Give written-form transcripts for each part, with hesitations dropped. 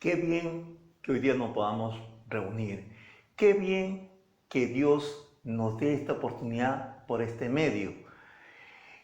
Qué bien que hoy día nos podamos reunir. Qué bien que Dios nos dé esta oportunidad por este medio.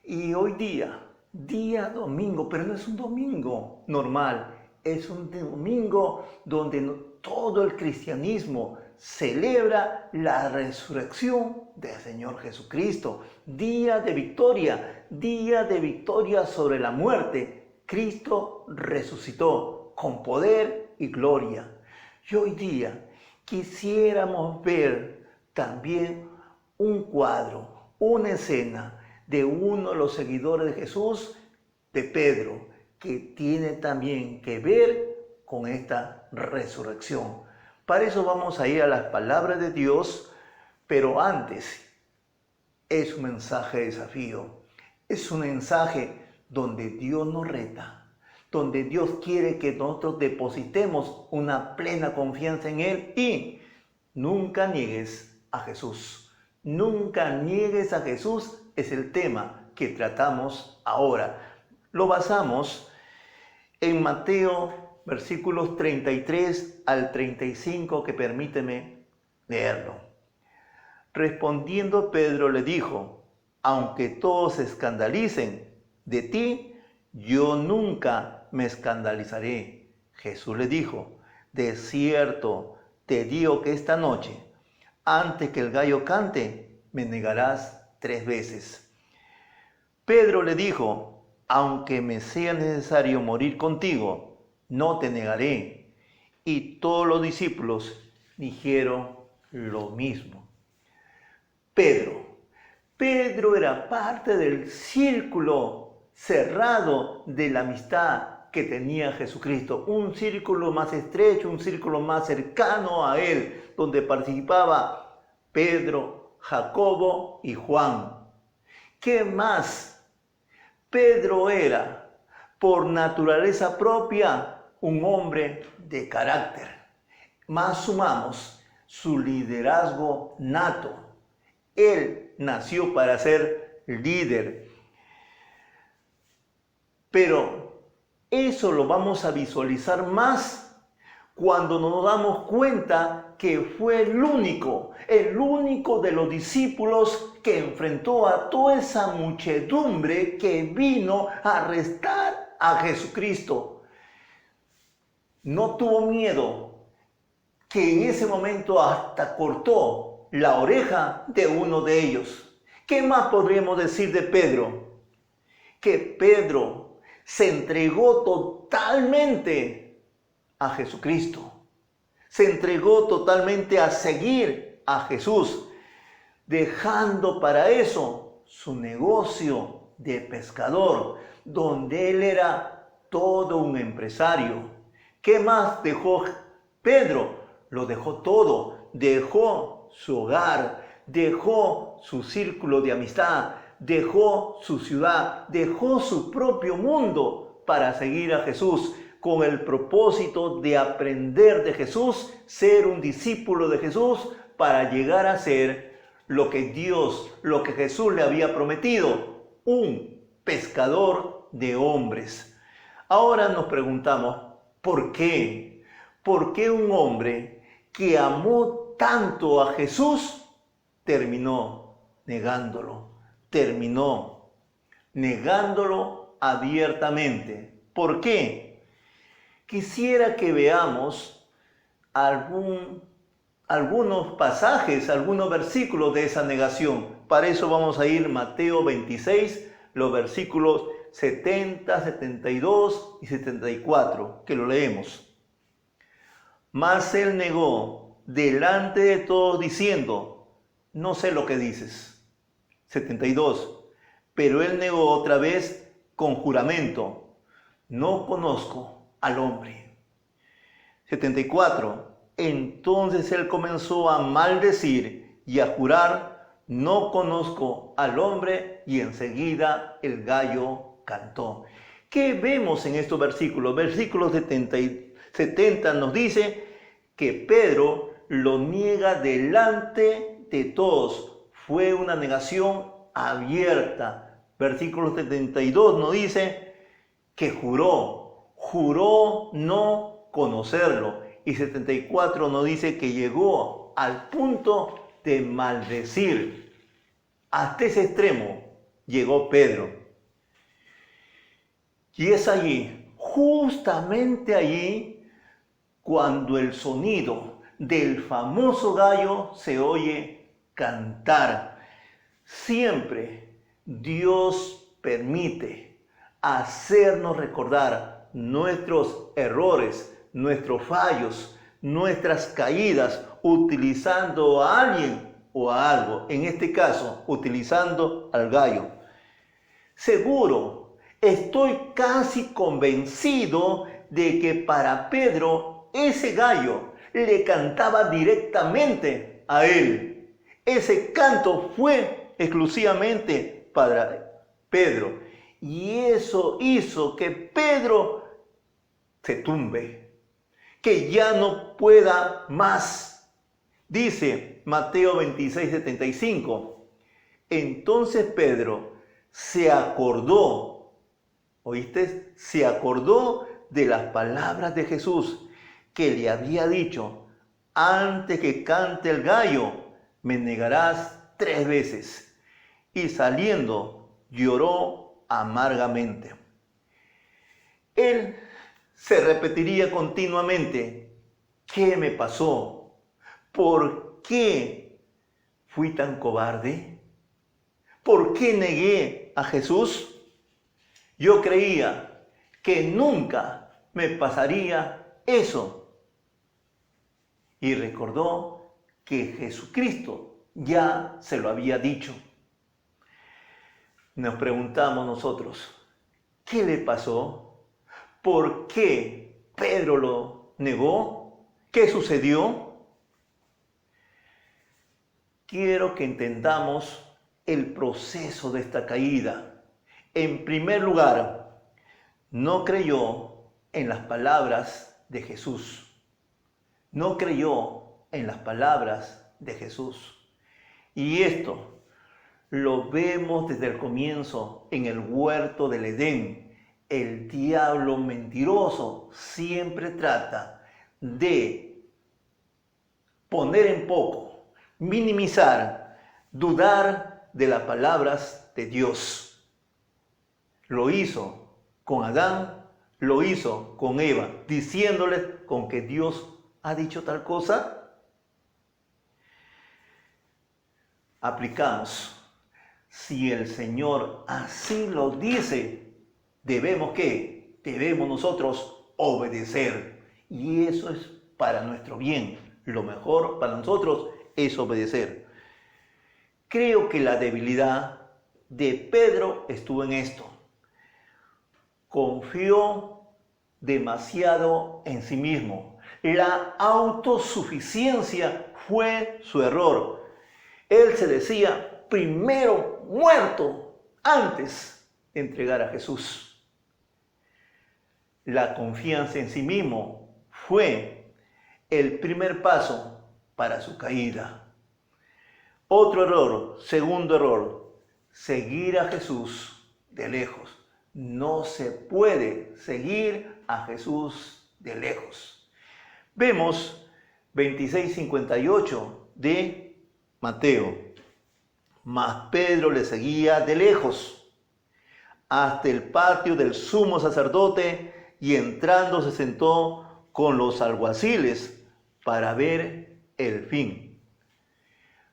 Y hoy día domingo, pero no es un domingo normal, es un domingo donde todo el cristianismo celebra la resurrección del Señor Jesucristo. Día de victoria sobre la muerte. Cristo resucitó con poder y gloria. Y hoy día quisiéramos ver también un cuadro, una escena de uno de los seguidores de Jesús, de Pedro, que tiene también que ver con esta resurrección. Para eso vamos a ir a las palabras de Dios, pero antes es un mensaje de desafío, es un mensaje donde Dios nos reta, donde Dios quiere que nosotros depositemos una plena confianza en Él y nunca niegues a Jesús. Nunca niegues a Jesús es el tema que tratamos ahora. Lo basamos en Mateo versículos 33 al 35, que permíteme leerlo. Respondiendo Pedro le dijo: aunque todos se escandalicen de ti, yo nunca me escandalizaré. Jesús le dijo: de cierto te digo que esta noche, antes que el gallo cante, me negarás 3 veces. Pedro le dijo: aunque me sea necesario morir contigo, no te negaré. Y todos los discípulos dijeron lo mismo. Pedro era parte del círculo cerrado de la amistad que tenía Jesucristo, un círculo más estrecho, un círculo más cercano a él, donde participaba Pedro, Jacobo y Juan. ¿Qué más? Pedro era, por naturaleza propia, un hombre de carácter. Más sumamos su liderazgo nato. Él nació para ser líder. Pero eso lo vamos a visualizar más cuando nos damos cuenta que fue el único de los discípulos que enfrentó a toda esa muchedumbre que vino a arrestar a Jesucristo. No tuvo miedo, que en ese momento hasta cortó la oreja de uno de ellos. ¿Qué más podríamos decir de Pedro? Que Pedro se entregó totalmente a Jesucristo. Se entregó totalmente a seguir a Jesús, dejando para eso su negocio de pescador, donde él era todo un empresario. ¿Qué más dejó Pedro? Lo dejó todo. Dejó su hogar, dejó su círculo de amistad, dejó su ciudad, dejó su propio mundo para seguir a Jesús, con el propósito de aprender de Jesús, ser un discípulo de Jesús, para llegar a ser lo que Jesús le había prometido, un pescador de hombres. Ahora nos preguntamos, ¿por qué? ¿Por qué un hombre que amó tanto a Jesús terminó negándolo? Terminó negándolo abiertamente. ¿Por qué? Quisiera que veamos algunos pasajes, algunos versículos de esa negación. Para eso vamos a ir a Mateo 26, los versículos 70, 72 y 74, que lo leemos. Mas él negó delante de todos diciendo: no sé lo que dices. 72. Pero él negó otra vez con juramento: no conozco al hombre. 74. Entonces él comenzó a maldecir y a jurar: no conozco al hombre, y enseguida el gallo cantó. ¿Qué vemos en estos versículos? Versículos 70 nos dice que Pedro lo niega delante de todos. Fue una negación abierta. Versículo 72 nos dice que juró no conocerlo. Y 74 nos dice que llegó al punto de maldecir. Hasta ese extremo llegó Pedro. Y es allí, justamente allí, cuando el sonido del famoso gallo se oye cantar. Siempre Dios permite hacernos recordar nuestros errores, nuestros fallos, nuestras caídas, utilizando a alguien o a algo, en este caso, utilizando al gallo. Seguro, estoy casi convencido de que para Pedro ese gallo le cantaba directamente a él. Ese canto fue exclusivamente para Pedro. Y eso hizo que Pedro se tumbe, que ya no pueda más. Dice Mateo 26:75. Entonces Pedro se acordó, ¿oíste? Se acordó de las palabras de Jesús que le había dicho: antes que cante el gallo, me negarás 3 veces. Y saliendo, lloró amargamente. Él se repetiría continuamente: ¿qué me pasó? ¿Por qué fui tan cobarde? ¿Por qué negué a Jesús? Yo creía que nunca me pasaría eso. Y recordó que Jesucristo ya se lo había dicho. Nos preguntamos nosotros, ¿qué le pasó? ¿Por qué Pedro lo negó? ¿Qué sucedió? Quiero que entendamos el proceso de esta caída. En primer lugar, no creyó en las palabras de Jesús. No creyó en las palabras de Jesús. Y esto lo vemos desde el comienzo en el huerto del Edén. El diablo mentiroso siempre trata de poner en poco, minimizar, dudar de las palabras de Dios. Lo hizo con Adán, lo hizo con Eva, diciéndoles con que Dios ha dicho tal cosa. Aplicamos. Si el Señor así lo dice, debemos ¿qué? Debemos nosotros obedecer. Y eso es para nuestro bien. Lo mejor para nosotros es obedecer. Creo que la debilidad de Pedro estuvo en esto. Confió demasiado en sí mismo. La autosuficiencia fue su error. Él se decía: primero muerto antes de entregar a Jesús. La confianza en sí mismo fue el primer paso para su caída. Otro error, segundo error, seguir a Jesús de lejos. No se puede seguir a Jesús de lejos. Vemos 26:58 de Mateo. Mas Pedro le seguía de lejos hasta el patio del sumo sacerdote y entrando se sentó con los alguaciles para ver el fin.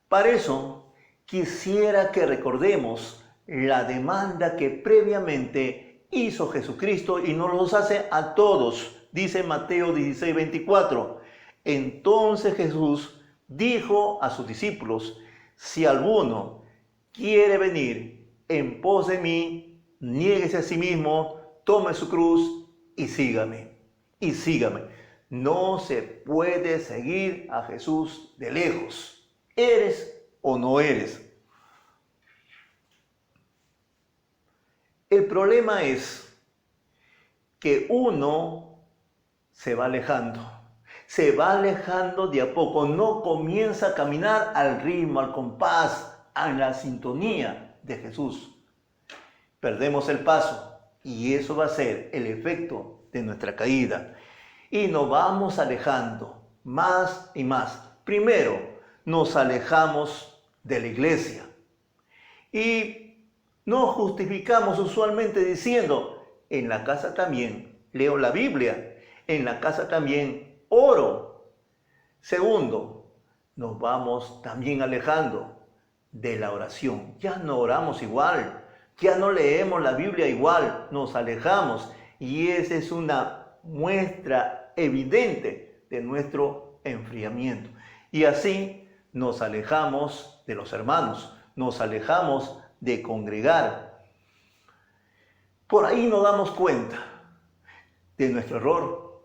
Para eso quisiera que recordemos la demanda que previamente hizo Jesucristo y nos los hace a todos. Dice Mateo 16:24. Entonces Jesús dijo a sus discípulos: si alguno quiere venir en pos de mí, niéguese a sí mismo, tome su cruz y sígame. Y sígame. No se puede seguir a Jesús de lejos. ¿Eres o no eres? El problema es que uno se va alejando de a poco, no comienza a caminar al ritmo, al compás, a la sintonía de Jesús. Perdemos el paso y eso va a ser el efecto de nuestra caída. y nos vamos alejando más y más. Primero, nos alejamos de la iglesia y nos justificamos usualmente diciendo, en la casa también leo la Biblia, en la casa también oro. Segundo, nos vamos también alejando de la oración. Ya no oramos igual, ya no leemos la Biblia igual, nos alejamos. Y esa es una muestra evidente de nuestro enfriamiento. Y así nos alejamos de los hermanos, nos alejamos de congregar. Por ahí nos damos cuenta de nuestro error,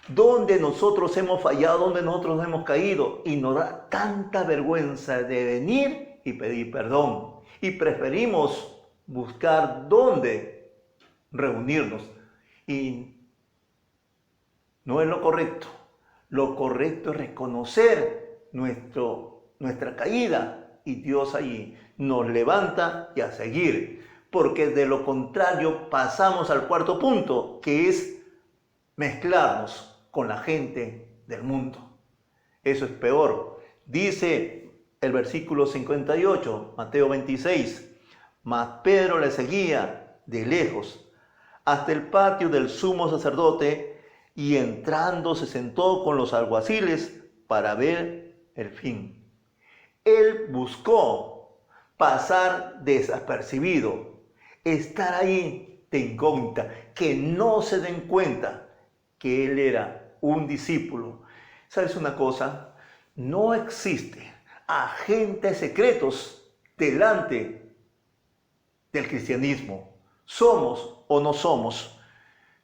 donde nosotros hemos fallado, donde nosotros hemos caído, y nos da tanta vergüenza de venir y pedir perdón. Y preferimos buscar dónde reunirnos. Y no es lo correcto. Lo correcto es reconocer nuestra caída, y Dios allí nos levanta y a seguir. Porque de lo contrario pasamos al cuarto punto, que es mezclarnos con la gente del mundo. Eso es peor. Dice el versículo 58, Mateo 26, mas Pedro le seguía de lejos hasta el patio del sumo sacerdote, y entrando se sentó con los alguaciles para ver el fin. Él buscó pasar desapercibido, estar ahí de incógnita, que no se den cuenta que él era un discípulo. ¿Sabes una cosa? No existe agentes secretos delante del cristianismo. Somos o no somos.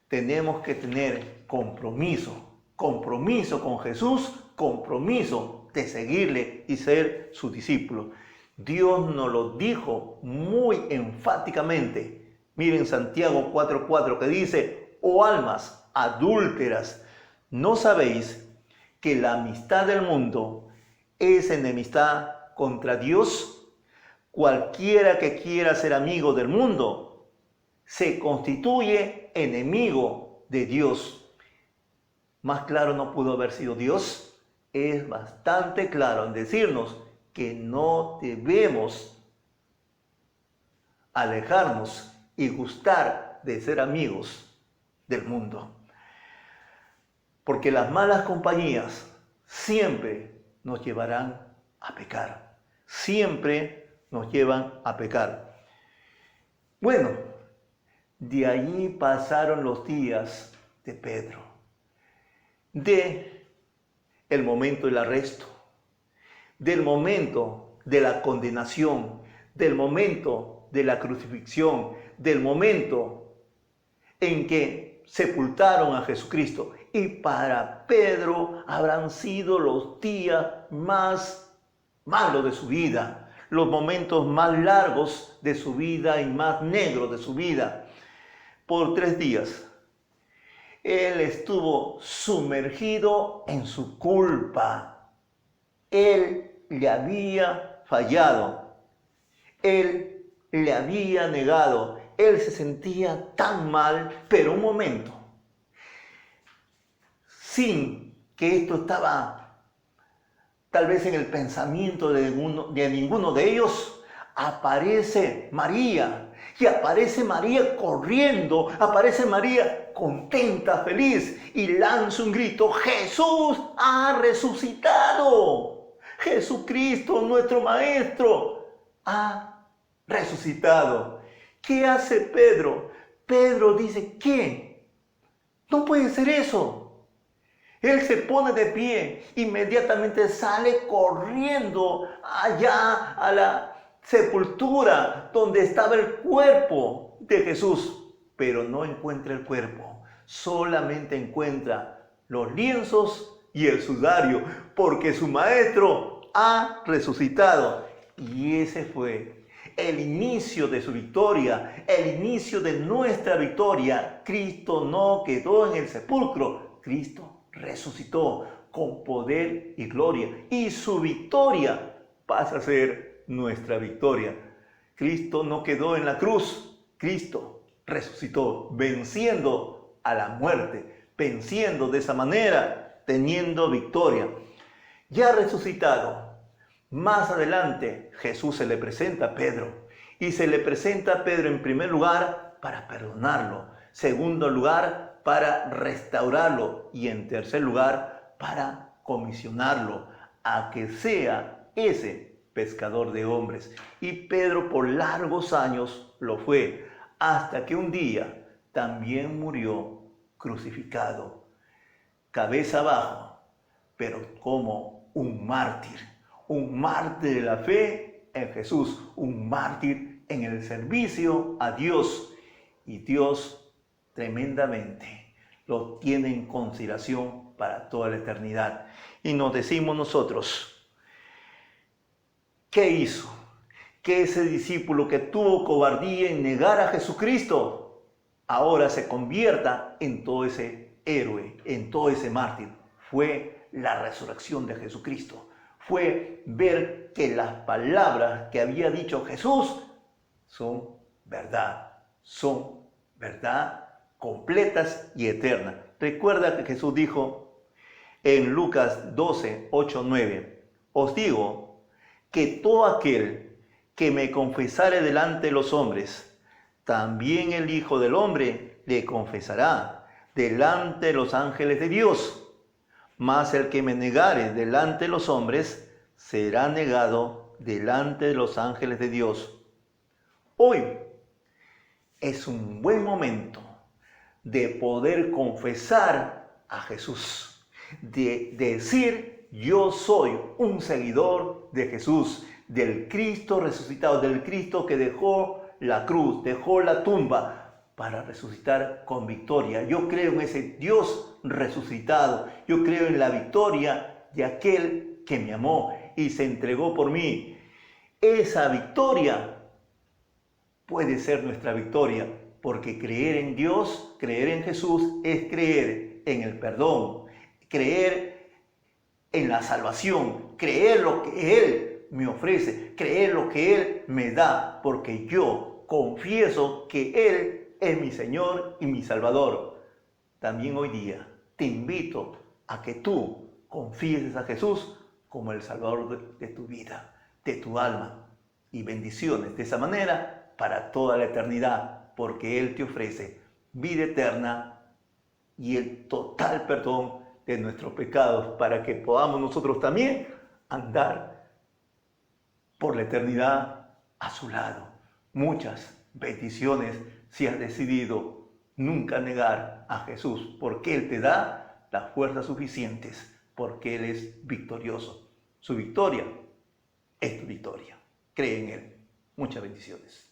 Tenemos que tener compromiso con Jesús, compromiso de seguirle y ser su discípulo. Dios nos lo dijo muy enfáticamente. Miren Santiago 4:4 que dice, oh almas adúlteras, ¿no sabéis que la amistad del mundo es enemistad contra Dios? Cualquiera que quiera ser amigo del mundo se constituye enemigo de Dios. Más claro no pudo haber sido Dios. Es bastante claro en decirnos que no debemos alejarnos y gustar de ser amigos del mundo. Porque las malas compañías siempre nos llevarán a pecar. Siempre nos llevan a pecar. Bueno, de allí pasaron los días de Pedro. De el momento del arresto, del momento de la condenación, del momento de la crucifixión, del momento en que sepultaron a Jesucristo. Y para Pedro habrán sido los días más malos de su vida, los momentos más largos de su vida y más negros de su vida. Por 3 días, él estuvo sumergido en su culpa. Él le había fallado. Él le había negado. Él se sentía tan mal, pero un momento, sin que esto estaba tal vez en el pensamiento de ninguno de ellos, aparece María. Y aparece María corriendo, aparece María contenta, feliz, y lanza un grito, Jesús ha resucitado. Jesucristo, nuestro Maestro, ha resucitado. ¿Qué hace Pedro? Pedro dice, ¿qué? No puede ser eso. Él se pone de pie, inmediatamente sale corriendo allá a la sepultura donde estaba el cuerpo de Jesús, pero no encuentra el cuerpo, solamente encuentra los lienzos y el sudario, porque su maestro ha resucitado. Y ese fue el inicio de su victoria, el inicio de nuestra victoria. Cristo no quedó en el sepulcro, Cristo resucitó con poder y gloria, y su victoria pasa a ser nuestra victoria. Cristo no quedó en la cruz, Cristo resucitó, venciendo a la muerte, venciendo de esa manera, teniendo victoria. Ya resucitado, más adelante Jesús se le presenta a Pedro. Y se le presenta a Pedro en primer lugar para perdonarlo. Segundo lugar, para restaurarlo. Y en tercer lugar, para comisionarlo a que sea ese pescador de hombres. Y Pedro por largos años lo fue, hasta que un día también murió crucificado, cabeza abajo, pero como un mártir de la fe en Jesús, un mártir en el servicio a Dios. Y Dios tremendamente lo tiene en consideración para toda la eternidad. Y nos decimos nosotros, ¿qué hizo? Que ese discípulo que tuvo cobardía en negar a Jesucristo, ahora se convierta en todo ese héroe, en todo ese mártir. Fue la resurrección de Jesucristo. Fue ver que las palabras que había dicho Jesús son verdad completas y eternas. Recuerda que Jesús dijo en Lucas 12, 8, 9, os digo que todo aquel que me confesare delante de los hombres, también el Hijo del Hombre le confesará delante de los ángeles de Dios. Mas el que me negare delante de los hombres, será negado delante de los ángeles de Dios. Hoy es un buen momento de poder confesar a Jesús, de decir, yo soy un seguidor de Jesús, del Cristo resucitado, del Cristo que dejó la cruz, dejó la tumba, para resucitar con victoria. Yo creo en ese Dios resucitado. Yo creo en la victoria de aquel que me amó y se entregó por mí. Esa victoria puede ser nuestra victoria, porque creer en Dios, creer en Jesús, es creer en el perdón, creer en la salvación, creer lo que Él me ofrece, creer lo que Él me da, porque yo confieso que Él es mi Señor y mi Salvador. También hoy día te invito a que tú confieses a Jesús como el Salvador de tu vida, de tu alma, y bendiciones de esa manera para toda la eternidad, porque Él te ofrece vida eterna y el total perdón de nuestros pecados, para que podamos nosotros también andar por la eternidad a su lado. Muchas bendiciones si has decidido nunca negar a Jesús, porque Él te da las fuerzas suficientes, porque Él es victorioso. Su victoria es tu victoria. Cree en Él. Muchas bendiciones.